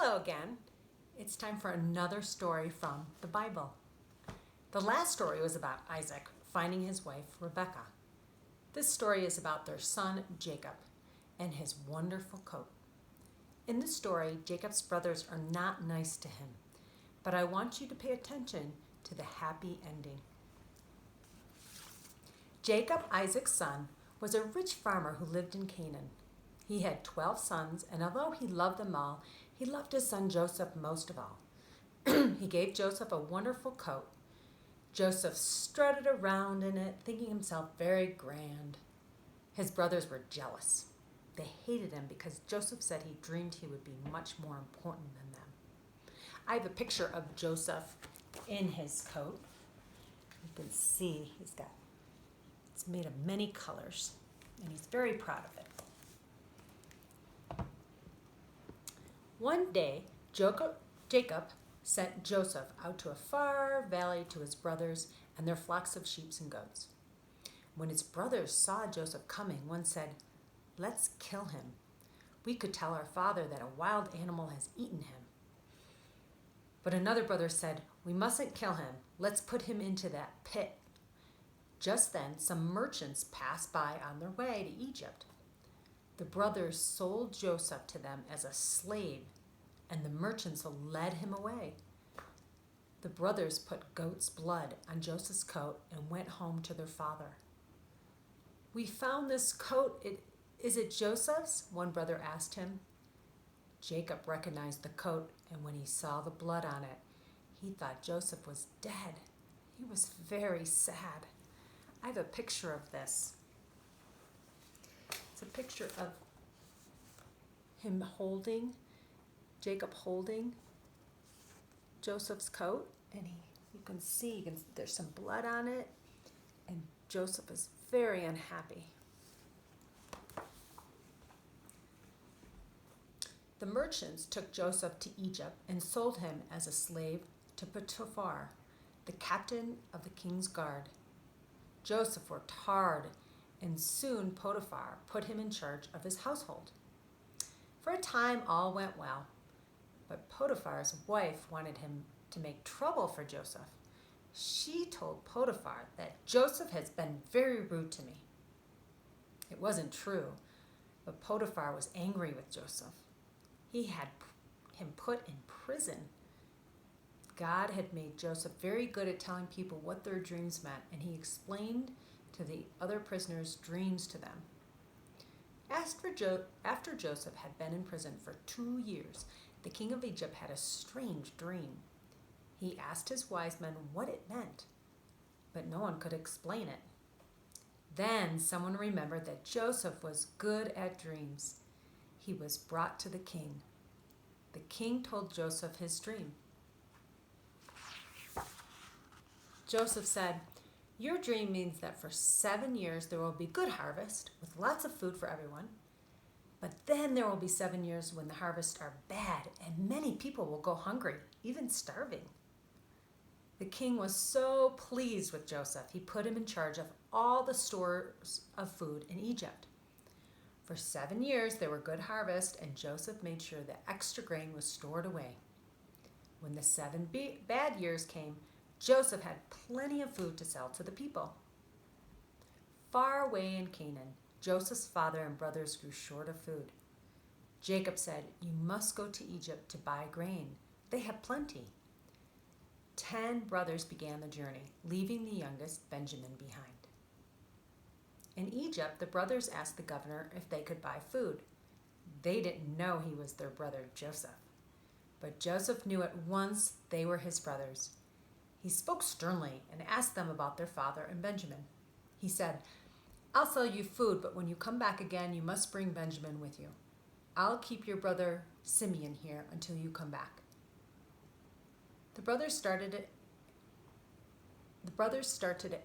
Hello again. It's time for another story from the Bible. The last story was about Isaac finding his wife Rebekah. This story is about their son Jacob and his wonderful coat. In this story, Jacob's brothers are not nice to him, but I want you to pay attention to the happy ending. Jacob, Isaac's son, was a rich farmer who lived in Canaan. He had 12 sons, and although he loved them all, he loved his son Joseph most of all. He gave Joseph a wonderful coat. Joseph strutted around in it, thinking himself very grand. His brothers were jealous. They hated him because Joseph said he dreamed he would be much more important than them. I have a picture of Joseph in his coat. You can see it's made of many colors, and he's very proud of it. One day, Jacob sent Joseph out to a far valley to his brothers and their flocks of sheep and goats. When his brothers saw Joseph coming, one said, "Let's kill him. We could tell our father that a wild animal has eaten him." But another brother said, "We mustn't kill him. Let's put him into that pit." Just then, some merchants passed by on their way to Egypt. The brothers sold Joseph to them as a slave, and the merchants led him away. The brothers put goat's blood on Joseph's coat and went home to their father. "We found this coat. Is it Joseph's?" one brother asked him. Jacob recognized the coat, and when he saw the blood on it, he thought Joseph was dead. He was very sad. I have a picture of this. It's a picture of Jacob holding Joseph's coat, and you can see there's some blood on it, and Joseph is very unhappy. The merchants took Joseph to Egypt and sold him as a slave to Potiphar, the captain of the king's guard. Joseph worked hard, and soon Potiphar put him in charge of his household. For a time, all went well, but Potiphar's wife wanted him to make trouble for Joseph. She told Potiphar that Joseph has been very rude to me. It wasn't true, but Potiphar was angry with Joseph. He had him put in prison. God had made Joseph very good at telling people what their dreams meant, and he explained to the other prisoners' dreams to them. After Joseph had been in prison for 2 years, the king of Egypt had a strange dream. He asked his wise men what it meant, but no one could explain it. Then someone remembered that Joseph was good at dreams. He was brought to the king. The king told Joseph his dream. Joseph said, "Your dream means that for 7 years there will be good harvest with lots of food for everyone. But then there will be 7 years when the harvests are bad and many people will go hungry, even starving." The king was so pleased with Joseph, he put him in charge of all the stores of food in Egypt. For 7 years there were good harvests, and Joseph made sure that extra grain was stored away. When the 7 bad years came, Joseph had plenty of food to sell to the people. Far away in Canaan, Joseph's father and brothers grew short of food. Jacob said, "You must go to Egypt to buy grain. They have plenty." 10 brothers began the journey, leaving the youngest, Benjamin, behind. In Egypt, the brothers asked the governor if they could buy food. They didn't know he was their brother Joseph, but Joseph knew at once they were his brothers. He spoke sternly and asked them about their father and Benjamin. He said, "I'll sell you food, but when you come back again, you must bring Benjamin with you. I'll keep your brother Simeon here until you come back." The brothers started it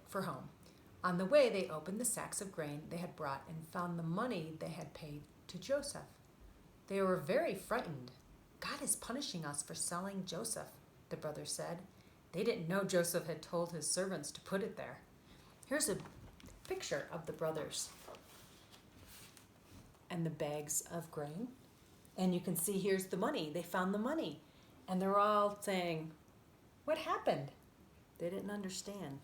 for home. On the way, they opened the sacks of grain they had brought and found the money they had paid to Joseph. They were very frightened. "God is punishing us for selling Joseph," the brothers said. They didn't know Joseph had told his servants to put it there. Here's a picture of the brothers and the bags of grain. And you can see here's the money. They found the money. And they're all saying, what happened? They didn't understand.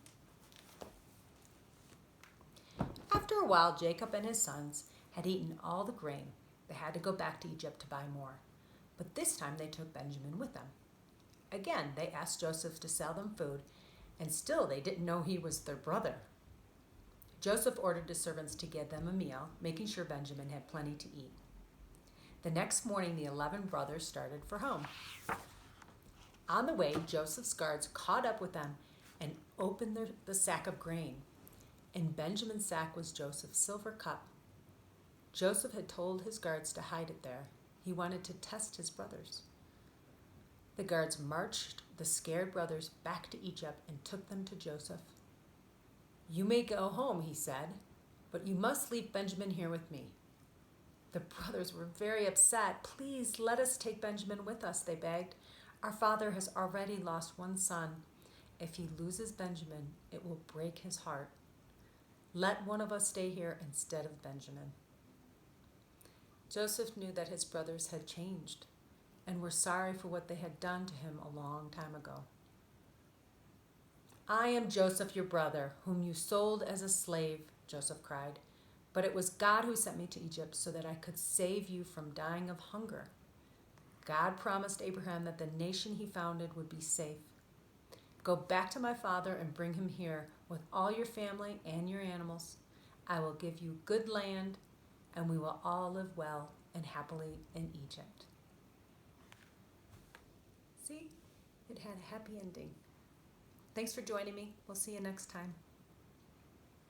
After a while, Jacob and his sons had eaten all the grain. They had to go back to Egypt to buy more. But this time they took Benjamin with them. Again, they asked Joseph to sell them food, and still they didn't know he was their brother. Joseph ordered his servants to give them a meal, making sure Benjamin had plenty to eat. The next morning, the 11 brothers started for home. On the way, Joseph's guards caught up with them and opened the sack of grain. In Benjamin's sack was Joseph's silver cup. Joseph had told his guards to hide it there. He wanted to test his brothers. The guards marched the scared brothers back to Egypt and took them to Joseph. You may go home, he said, but you must leave Benjamin here with me. The brothers were very upset. Please let us take Benjamin with us, they begged. Our father has already lost one son. If he loses Benjamin, it will break his heart. Let one of us stay here instead of Benjamin. Joseph knew that his brothers had changed and were sorry for what they had done to him a long time ago. I am Joseph, your brother, whom you sold as a slave, Joseph cried. But it was God who sent me to Egypt so that I could save you from dying of hunger. God promised Abraham that the nation he founded would be safe. Go back to my father and bring him here with all your family and your animals. I will give you good land, and we will all live well and happily in Egypt. See, it had a happy ending. Thanks for joining me. We'll see you next time.